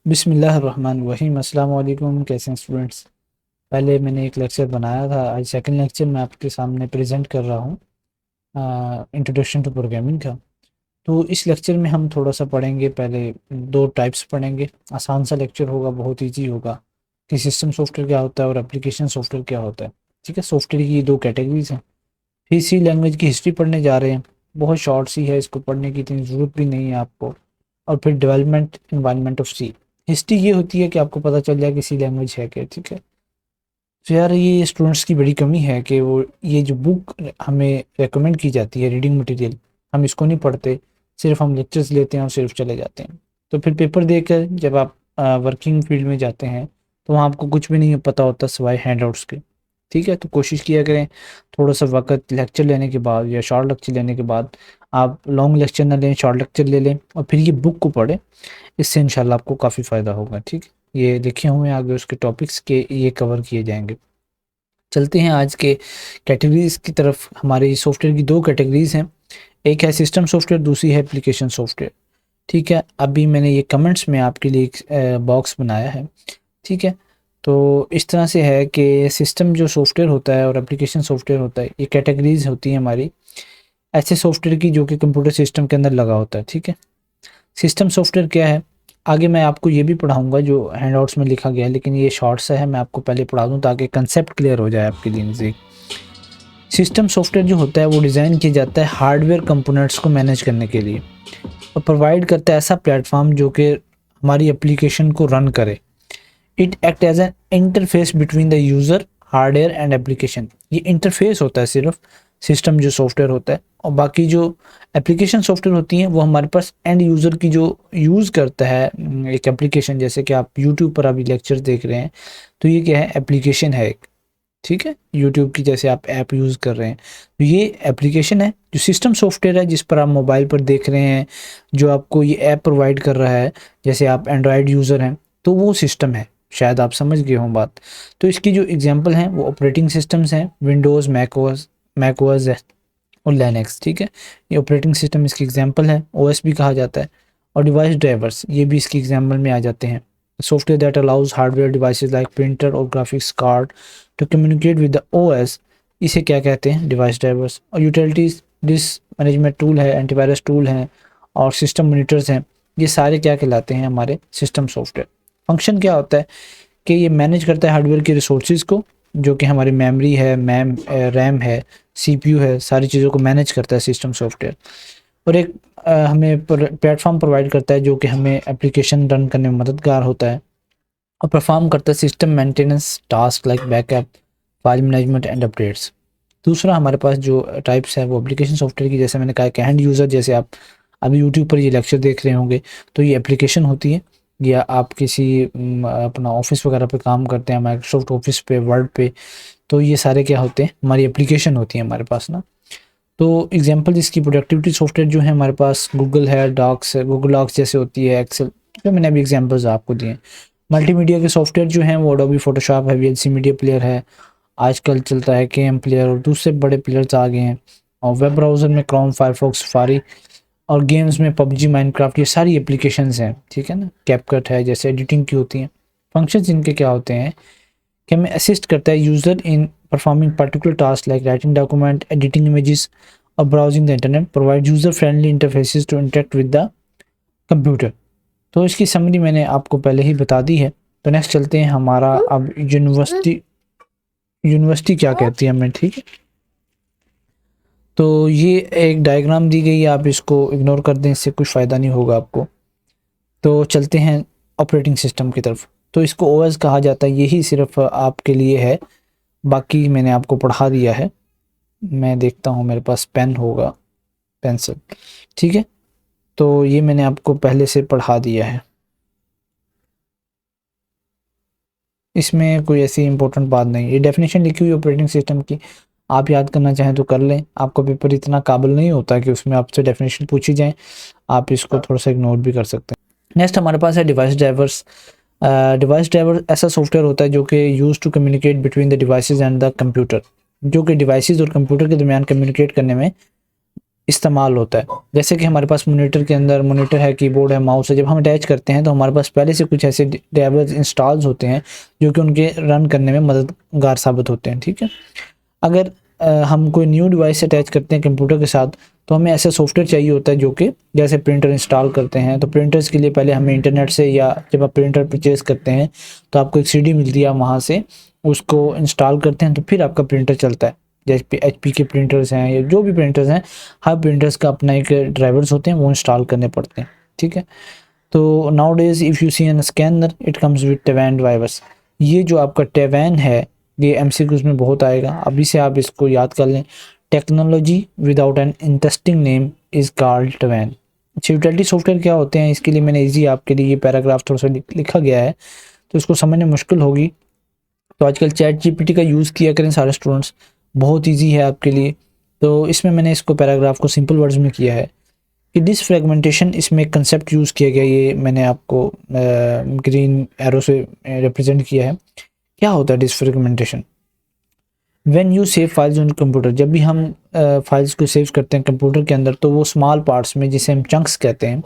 बिस्मिल्लाहिर्रहमानिर्रहीम। अस्सलाम वालेकुम। कैसे हैं स्टूडेंट्स? पहले मैंने एक लेक्चर बनाया था, आज सेकंड लेक्चर मैं आपके सामने प्रेजेंट कर रहा हूँ, इंट्रोडक्शन टू प्रोग्रामिंग का। तो इस लेक्चर में हम थोड़ा सा पढ़ेंगे, पहले दो टाइप्स पढ़ेंगे। आसान सा लेक्चर होगा, बहुत ईजी होगा कि सिस्टम सॉफ्टवेयर क्या होता है और एप्लीकेशन सॉफ्टवेयर क्या होता है। ठीक है, सॉफ्टवेयर की दो कैटेगरीज हैं। फिर सी लैंग्वेज की हिस्ट्री पढ़ने जा रहे हैं, बहुत शॉर्ट सी है, इसको पढ़ने की इतनी ज़रूरत भी नहीं है आपको। और फिर development environment of C. History ये होती है कि आपको पता चल जाए कि सी लैंग्वेज है क्या। ठीक है, तो यार ये स्टूडेंट्स की बड़ी कमी है कि वो ये जो बुक हमें रेकमेंड की जाती है, रीडिंग मटेरियल, हम इसको नहीं पढ़ते, सिर्फ हम लेक्चर्स लेते हैं और सिर्फ चले जाते हैं। तो फिर पेपर देकर जब आप वर्किंग फील्ड में जाते हैं तो वहाँ आपको कुछ भी नहीं पता होता सिवाय हैंडआउट्स के। ठीक है, तो कोशिश किया करें थोड़ा सा वक्त लेक्चर लेने के बाद या शॉर्ट लेक्चर लेने के बाद आप लॉन्ग लेक्चर ना लें, शॉर्ट लेक्चर ले लें और फिर ये बुक को पढ़ें। इससे इंशाल्लाह आपको काफ़ी फ़ायदा होगा। ठीक है, ये लिखे हुए हैं आगे उसके टॉपिक्स के, ये कवर किए जाएंगे। चलते हैं आज के कैटेगरीज की तरफ। हमारे सॉफ्टवेयर की दो कैटेगरीज हैं, एक है सिस्टम सॉफ्टवेयर, दूसरी है एप्लीकेशन सॉफ्टवेयर। ठीक है, अभी मैंने ये कमेंट्स में आपके लिए एक बॉक्स बनाया है। ठीक है, तो इस तरह से है कि सिस्टम जो सॉफ्टवेयर होता है और एप्लीकेशन सॉफ्टवेयर होता है, ये कैटेगरीज होती है हमारी ऐसे सॉफ्टवेयर की जो कि कंप्यूटर सिस्टम के अंदर लगा होता है। ठीक है, सिस्टम सॉफ्टवेयर क्या है, आगे मैं आपको ये भी पढ़ाऊंगा जो हैंडआउट्स में लिखा गया है, लेकिन ये शॉर्ट सा है, मैं आपको पहले पढ़ा दूं ताकि कंसेप्ट क्लियर हो जाए आपके लिए नज़दीक। सिस्टम सॉफ्टवेयर जो होता है वो डिज़ाइन किया जाता है हार्डवेयर कंपोनेंट्स को मैनेज करने के लिए और प्रोवाइड करता है ऐसा प्लेटफॉर्म जो कि हमारी एप्लीकेशन को रन करे। It act as an interface between the user, hardware and application. ये इंटरफेस होता है सिर्फ सिस्टम जो सॉफ्टवेयर होता है, और बाकी जो एप्लीकेशन सॉफ्टवेयर होती हैं वो हमारे पास एंड यूज़र की जो यूज़ करता है एक एप्लीकेशन। जैसे कि आप यूट्यूब पर अभी लेक्चर देख रहे हैं, तो ये क्या है, एप्लीकेशन है एक। ठीक है, यूट्यूब की जैसे आप ऐप यूज़ कर रहे हैं, तो ये एप्लीकेशन है। जो सिस्टम सॉफ्टवेयर है जिस पर आप मोबाइल पर देख रहे हैं, जो आपको ये ऐप प्रोवाइड कर रहा है, जैसे आप एंड्रॉयड यूज़र हैं तो वो सिस्टम है। शायद आप समझ गए हों बात। तो इसकी जो एग्जांपल हैं वो ऑपरेटिंग सिस्टम्स हैं, विंडोज़, मैक ओएस और लिनक्स। ठीक है, ये ऑपरेटिंग सिस्टम इसकी एग्जांपल है, ओएस भी कहा जाता है। और डिवाइस ड्राइवर्स ये भी इसकी एग्जांपल में आ जाते हैं। Software that allows hardware devices like printer और graphics card to communicate with the OS, इसे क्या कहते हैं, डिवाइस ड्राइवर्स। और यूटिलिटीज डिस्क मैनेजमेंट टूल है, एंटीवायरस टूल हैं और सिस्टम मॉनिटर्स हैं, ये सारे क्या कहलाते हैं, हमारे सिस्टम सॉफ्टवेयर। फंक्शन क्या होता है कि ये मैनेज करता है हार्डवेयर की रिसोर्सेज को, जो कि हमारी मेमोरी है, रैम है, सीपीयू है, सारी चीज़ों को मैनेज करता है सिस्टम सॉफ्टवेयर। और एक हमें प्लेटफॉर्म प्रोवाइड करता है जो कि हमें एप्लीकेशन रन करने में मददगार होता है और परफॉर्म करता है system maintenance task like backup, file management and updates. दूसरा हमारे पास जो टाइप्स है वो एप्लीकेशन सॉफ्टवेयर की, जैसे मैंने कहा कि हैंड यूज़र, जैसे आप अभी यूट्यूब पर ये लेक्चर देख रहे होंगे तो ये एप्लीकेशन होती है। या आप किसी अपना ऑफिस वगैरह पे काम करते हैं, माइक्रोसॉफ्ट ऑफिस पे, वर्ड पे, तो ये सारे क्या होते हैं, हमारी एप्लीकेशन होती है हमारे पास ना। तो एग्जांपल इसकी प्रोडक्टिविटी सॉफ्टवेयर जो है हमारे पास गूगल है, डॉक्स है, गूगल डॉक्स जैसे होती है, एक्सेल, जो मैंने अभी एग्जांपल्स आपको दिए। मल्टीमीडिया के सॉफ्टवेयर जो हैं वो एडोबी फोटोशॉप है, वीएलसी मीडिया प्लेयर है, आजकल चलता है केएम प्लेयर और दूसरे बड़े प्लेयर्स आ गए हैं। और वेब ब्राउज़र में क्रोम, फायरफॉक्स, सफारी, और गेम्स में पबजी, माइनक्राफ्ट, ये सारी एप्लीकेशंस हैं। ठीक है ना, कैपकट है, जैसे एडिटिंग की होती हैं। फंक्शंस इनके क्या होते हैं कि हमें असिस्ट करता है user in performing particular task like writing document, editing images और browsing the internet, provide user friendly interfaces to interact with the computer. तो इसकी समरी मैंने आपको पहले ही बता दी है। तो नेक्स्ट चलते हैं हमारा अब यूनिवर्सिटी। यूनिवर्सिटी क्या कहती है हमें, ठीक है। तो ये एक डायग्राम दी गई है, आप इसको इग्नोर कर दें, इससे कुछ फ़ायदा नहीं होगा आपको। तो चलते हैं ऑपरेटिंग सिस्टम की तरफ। तो इसको ओएस कहा जाता है, यही सिर्फ आपके लिए है, बाकी मैंने आपको पढ़ा दिया है। मैं देखता हूँ मेरे पास पेन होगा, पेंसिल, ठीक है। तो ये मैंने आपको पहले से पढ़ा दिया है, इसमें कोई ऐसी इंपॉर्टेंट बात नहीं। ये डेफिनेशन लिखी हुई ऑपरेटिंग सिस्टम की, आप याद करना चाहें तो कर लें। आपका पेपर इतना काबिल नहीं होता कि उसमें आपसे डेफिनेशन पूछी जाए, आप इसको थोड़ा सा इग्नोर भी कर सकते हैं। नेक्स्ट हमारे पास है डिवाइस ड्राइवर्स। डिवाइस ड्राइवर ऐसा सॉफ्टवेयर होता है जो कि use to communicate between the devices and the computer, जो कि डिवाइसेस और कंप्यूटर के दरमियान कम्युनिकेट करने में इस्तेमाल होता है। जैसे कि हमारे पास मॉनिटर के अंदर मॉनिटर है, कीबोर्ड है, माउस है, जब हम अटैच करते हैं तो हमारे पास पहले से कुछ ऐसे ड्राइवर्स इंस्टॉल्स होते हैं जो कि उनके रन करने में मददगार साबित होते हैं, ठीक है। अगर हम कोई न्यू डिवाइस अटैच करते हैं कंप्यूटर के साथ तो हमें ऐसा सॉफ्टवेयर चाहिए होता है जो कि जैसे प्रिंटर इंस्टॉल करते हैं तो प्रिंटर्स के लिए पहले हमें इंटरनेट से, या जब आप प्रिंटर परचेज़ करते हैं तो आपको एक सीडी मिलती है, वहाँ से उसको इंस्टॉल करते हैं तो फिर आपका प्रिंटर चलता है। जैसे एचपी के प्रिंटर्स हैं या जो भी प्रिंटर्स हैं, हर प्रिंटर्स का अपना एक ड्राइवर्स होते हैं, वो इंस्टॉल करने पड़ते हैं, ठीक है। तो nowadays if you see an scanner it comes with TWAIN drivers. ये जो आपका टेवैन है ये एमसीक्यूज में बहुत आएगा, अभी से आप इसको याद कर लें। Technology without an interesting name is called TWAIN. अच्छा, यूटिलिटी सॉफ्टवेयर क्या होते हैं, इसके लिए मैंने इजी आपके लिए ये पैराग्राफ थोड़ा सा लिखा गया है, तो इसको समझने मुश्किल होगी। तो आजकल चैट जीपीटी का यूज़ किया करें सारे स्टूडेंट्स, बहुत ईजी है आपके लिए। तो इसमें मैंने इसको पैराग्राफ को सिंपल वर्ड्स में किया है कि डिसफ्रेगमेंटेशन, इसमें एक कंसेप्ट यूज़ किया गया, ये मैंने आपको ग्रीन एरो से रिप्रेजेंट किया है। क्या होता है defragmentation? When you save files on computer, जब भी हम फाइल्स को सेव करते हैं कंप्यूटर के अंदर तो वो स्मॉल पार्ट्स में, जिसे हम चंक्स कहते हैं।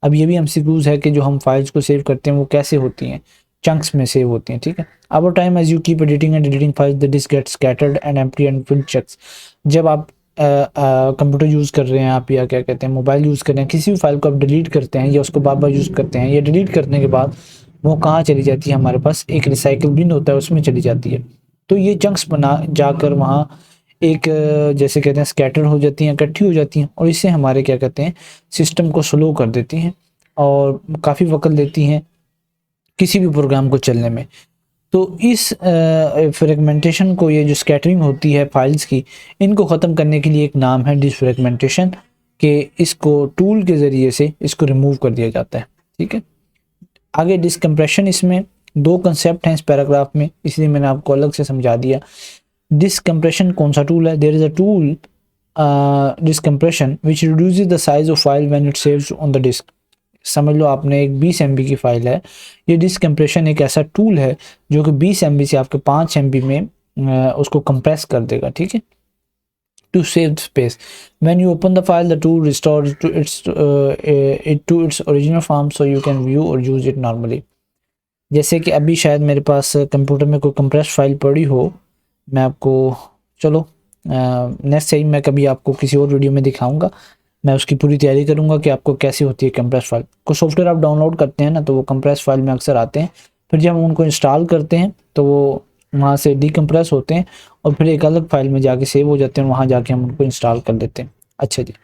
अब ये भी एमसीक्यूज है कि जो हम फाइल्स को सेव करते हैं वो कैसे होती हैं, चंक्स में सेव होती हैं, ठीक है। Over time as you keep editing and deleting files the disk gets scattered and empty and fill chunks. जब आप कंप्यूटर यूज़ कर रहे हैं आप, या क्या कहते हैं मोबाइल यूज़ कर रहे हैं, किसी भी फाइल को आप डिलीट करते हैं या उसको बार बार यूज़ करते हैं, या डिलीट करने के बाद वो कहाँ चली जाती है, हमारे पास एक रिसाइकिल बिन होता है उसमें चली जाती है। तो ये चंक्स बना जाकर वहाँ एक जैसे कहते हैं स्कैटर हो जाती हैं, इकट्ठी हो जाती हैं, और इससे हमारे क्या कहते हैं सिस्टम को स्लो कर देती हैं और काफ़ी वक्त लेती हैं किसी भी प्रोग्राम को चलने में। तो इस फ्रेगमेंटेशन को, ये जो स्कैटरिंग होती है फाइल्स की, इनको ख़त्म करने के लिए एक नाम है डिसफ्रेगमेंटेशन, के इसको टूल के ज़रिए से इसको रिमूव कर दिया जाता है, ठीक है। आगे डिसकम्प्रेशन, इसमें दो कंसेप्ट हैं इस पैराग्राफ में, इसलिए मैंने आपको अलग से समझा दिया। डिसकम्प्रेशन कौन सा टूल है? There is a tool disk compression which reduces the size of file when it saves on the disk. समझ लो आपने एक 20 MB की फाइल है, ये डिसकम्प्रेशन एक ऐसा टूल है जो कि 20 MB से आपके 5 MB में उसको कंप्रेस कर देगा, ठीक है, to save space. When you open the file the tool restores to its original form so you can view और यूज इट नॉर्मली। जैसे कि अभी शायद मेरे पास कंप्यूटर में कोई कंप्रेस फाइल पड़ी हो, मैं आपको, चलो नेक्स्ट टाइम मैं कभी आपको किसी और वीडियो में दिखाऊंगा, मैं उसकी पूरी तैयारी करूंगा कि आपको कैसी होती है कंप्रेस फाइल। कुछ सॉफ्टवेयर आप डाउनलोड करते हैं ना तो वो कंप्रेस फाइल में अक्सर आते हैं, फिर जब हम उनको इंस्टॉल करते हैं तो वो वहाँ से डीकम्प्रेस होते हैं और फिर एक अलग फाइल में जाके सेव हो जाते हैं, वहाँ जाके हम उनको इंस्टॉल कर देते हैं। अच्छा जी,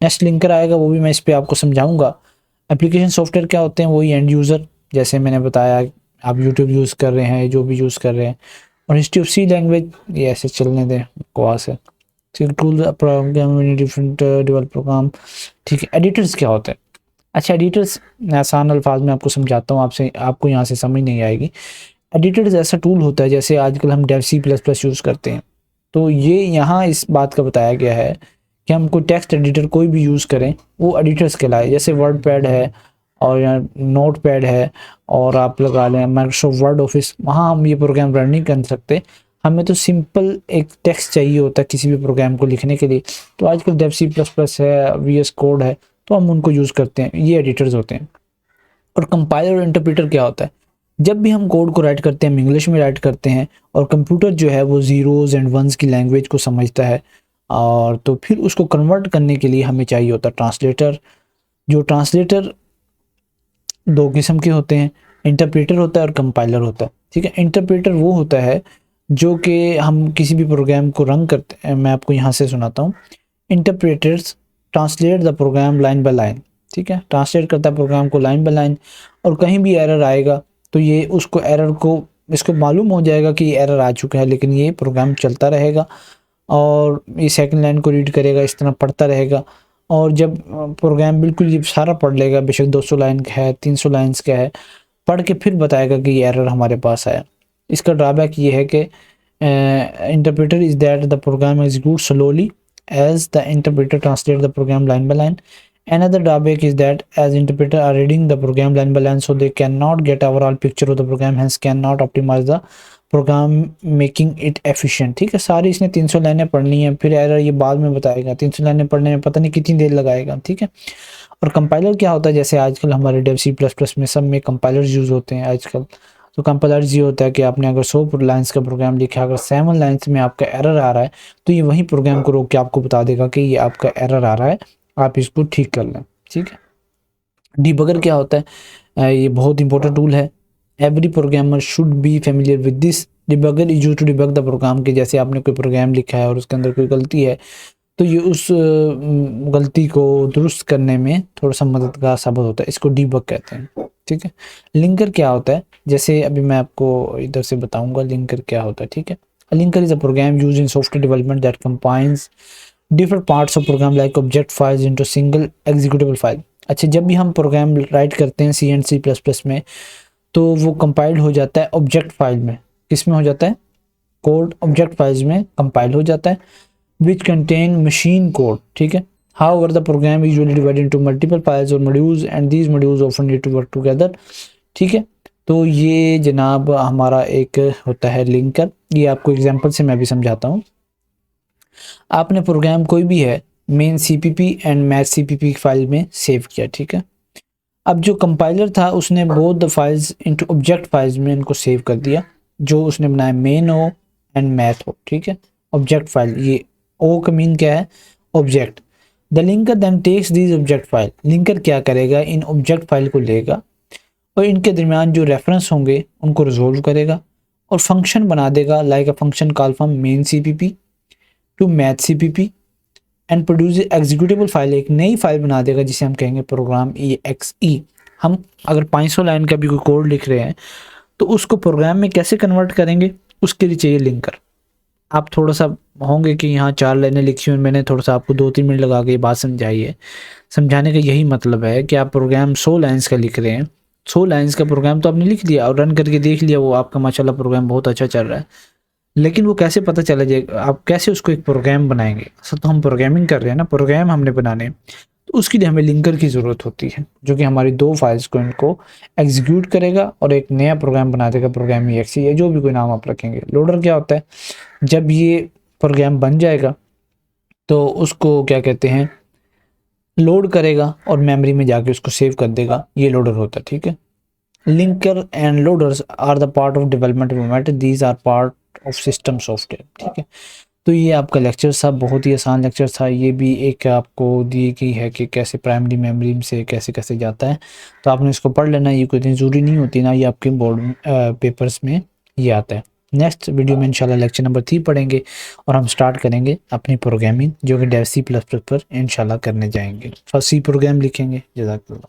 नेक्स्ट लिंकर आएगा, वो भी मैं इस पर आपको समझाऊंगा। एप्लीकेशन सॉफ्टवेयर क्या होते हैं? वही एंड यूज़र, जैसे मैंने बताया आप यूट्यूब यूज़ कर रहे हैं, जो भी यूज़ कर रहे हैं। और हिस्ट्री ऑफ सी लैंग्वेज, ये ऐसे चलने दें को से tool program different develop program, ठीक है। एडिटर्स क्या होता है? अच्छा, एडिटर्स आसान अल्फाज में आपको समझाता हूँ, आपसे आपको यहाँ से समझ नहीं आएगी। एडिटर्स ऐसा टूल होता है, जैसे आजकल हम डेव C++ यूज़ करते हैं, तो ये यहाँ इस बात का बताया गया है कि हम कोई टेक्स्ट एडिटर कोई भी यूज़ करें वो एडिटर्स कहलाए। जैसे वर्ड पैड है और या नोट पैड है, और आप लगा लें माइक्रोसॉफ्ट वर्ड ऑफिस, वहाँ हम ये प्रोग्राम रन नहीं कर सकते। हमें तो सिंपल एक टेक्स्ट चाहिए होता है किसी भी प्रोग्राम को लिखने के लिए, तो आजकल डेव C++ है, VS कोड है, तो हम उनको यूज़ करते हैं, ये एडिटर्स होते हैं। और कंपाइलर और इंटरप्रेटर क्या होता है? जब भी हम कोड को राइट करते हैं, हम इंग्लिश में राइट करते हैं, और कंप्यूटर जो है वो ज़ीरोज़ एंड वंस की लैंग्वेज को समझता है, और तो फिर उसको कन्वर्ट करने के लिए हमें चाहिए होता है ट्रांसलेटर। जो ट्रांसलेटर दो किस्म के होते हैं, इंटरप्रेटर होता है और कंपाइलर होता है, ठीक है। इंटरप्रेटर वो होता है जो कि हम किसी भी प्रोग्राम को रन करते हैं, मैं आपको यहाँ से सुनाता हूँ। Interpreters translate the program line by line, ठीक है, ट्रांसलेट करता है प्रोग्राम को लाइन बाय लाइन, और कहीं भी एरर आएगा तो ये उसको एरर को, इसको मालूम हो जाएगा कि एरर आ चुका है, लेकिन ये प्रोग्राम चलता रहेगा और ये सेकंड लाइन को रीड करेगा, इस तरह पढ़ता रहेगा। और जब प्रोग्राम बिल्कुल ये सारा पढ़ लेगा, बेशक 200 लाइन का है, 300 लाइन्स का है, पढ़ के फिर बताएगा कि ये एरर हमारे पास आया। इसका ड्रॉबैक ये है कि interpreter is that the program execute slowly as the interpreter translate the program line by line. Another drawback is that as interpreter are reading the program line by line, so they cannot get overall picture of the program, hence cannot optimize the program making it efficient. ठीक है, सारी इसने 300 लाइनें पढ़नी है, फिर error ये बाद में बताएगा। 300 लाइनें पढ़ने में पता नहीं कितनी देर लगाएगा। ठीक है, और कंपाइलर क्या होता है, जैसे आजकल हमारे डेव सी प्लस प्लस में सब में कंपाइलर्स यूज़ होते हैं आजकल। तो कंपाइलर्स ये होता है कि आपने अगर 100 लाइन्स का प्रोग्राम लिखा, अगर 7 लाइन्स में आपका एरर आ रहा है, तो ये वही प्रोग्राम को रोक के आपको बता देगा कि ये आपका एरर आ रहा है, आप इसको ठीक कर लें। ठीक है, डिबगर क्या होता है, ये बहुत इंपॉर्टेंट टूल है। Every programmer should be familiar with this. Debugger is use to debug the program, के जैसे आपने कोई प्रोग्राम लिखा है और उसके अंदर कोई गलती है, तो ये उस गलती को दुरुस्त करने में थोड़ा सा मददगार साबित होता है, इसको डीबग कहते हैं। ठीक है, लिंकर क्या होता है, जैसे अभी मैं आपको इधर से बताऊंगा लिंकर क्या होता है। ठीक है, linker is a program used in software development that combines different parts of program like object files into single executable file. अच्छा, जब भी हम प्रोग्राम राइट करते हैं C and C plus plus में, तो वो कंपाइल्ड हो जाता है ऑब्जेक्ट फाइल में। किस में हो जाता है, कोड ऑब्जेक्ट फाइल्स में कंपाइल हो जाता है, which contain machine code। ठीक है, however the program is usually divided into multiple files or modules and these modules often need to work together। ठीक है, तो ये जनाब हमारा एक होता है लिंकर। ये आपको एग्जांपल से मैं भी समझाता हूँ। आपने प्रोग्राम कोई भी है main CPP and math CPP file में सेव किया। ठीक है, अब जो कंपाइलर था उसने both the files into object files में इनको सेव कर दिया, जो उसने बनाया मेन हो एंड मैथ हो। ठीक है, ऑब्जेक्ट फाइल, ये ओ का मीन क्या है, object. The linker then takes these object file. Linker क्या करेगा, इन ऑब्जेक्ट फाइल को लेगा और इनके दरमियान जो रेफरेंस होंगे उनको रिजोल्व करेगा और फंक्शन बना देगा, like a function call from main CPP to math CPP and produce executable file. एक नई फाइल बना देगा जिसे हम कहेंगे प्रोग्राम EXE। हम अगर 500 लाइन का भी कोई कोड लिख रहे हैं तो उसको प्रोग्राम में कैसे कन्वर्ट करेंगे, उसके लिए चाहिए लिंकर। आप थोड़ा सा होंगे कि यहाँ 4 लाइनें लिखी हुई, मैंने थोड़ा सा आपको 2-3 मिनट लगा के ये बात समझाई है। समझाने का यही मतलब है कि आप प्रोग्राम 100 लाइन्स का लिख रहे हैं, 100 लाइन्स का प्रोग्राम तो आपने लिख लिया और रन करके देख लिया, वो आपका माशाल्लाह प्रोग्राम बहुत अच्छा चल रहा है, लेकिन वो कैसे पता चला जाएगा, आप कैसे उसको एक प्रोग्राम बनाएंगे। असल तो हम प्रोग्रामिंग कर रहे हैं ना, प्रोग्राम हमने बनाने हैं, तो उसके लिए हमें लिंकर की ज़रूरत होती है, जो कि हमारी 2 फाइल्स को इनको एग्जीक्यूट करेगा और एक नया प्रोग्राम बना देगा, प्रोग्राम EXE या जो भी कोई नाम आप रखेंगे। लोडर क्या होता है, जब ये प्रोग्राम बन जाएगा तो उसको क्या कहते हैं, लोड करेगा और मेमोरी में जाके उसको सेव कर देगा, ये लोडर होता है। ठीक है, linker and loaders are the part of development movement, these are part of system software. ठीक है, तो ये आपका लेक्चर था, बहुत ही आसान लेक्चर था। ये भी एक आपको दी गई है कि कैसे प्राइमरी मेमोरी से कैसे कैसे जाता है, तो आपने इसको पढ़ लेना, ये कोई इतनी ज़रूरी नहीं होती ना, ये आपके बोर्ड पेपर्स में ये आता है। नेक्स्ट वीडियो में इंशाल्लाह लेक्चर नंबर 3 पढ़ेंगे और हम स्टार्ट करेंगे अपनी प्रोग्रामिंग, जो कि डेव C++ पर इंशाल्लाह करने जाएंगे। फर्स्ट सी प्रोग्राम लिखेंगे। जज़ाकल्लाह।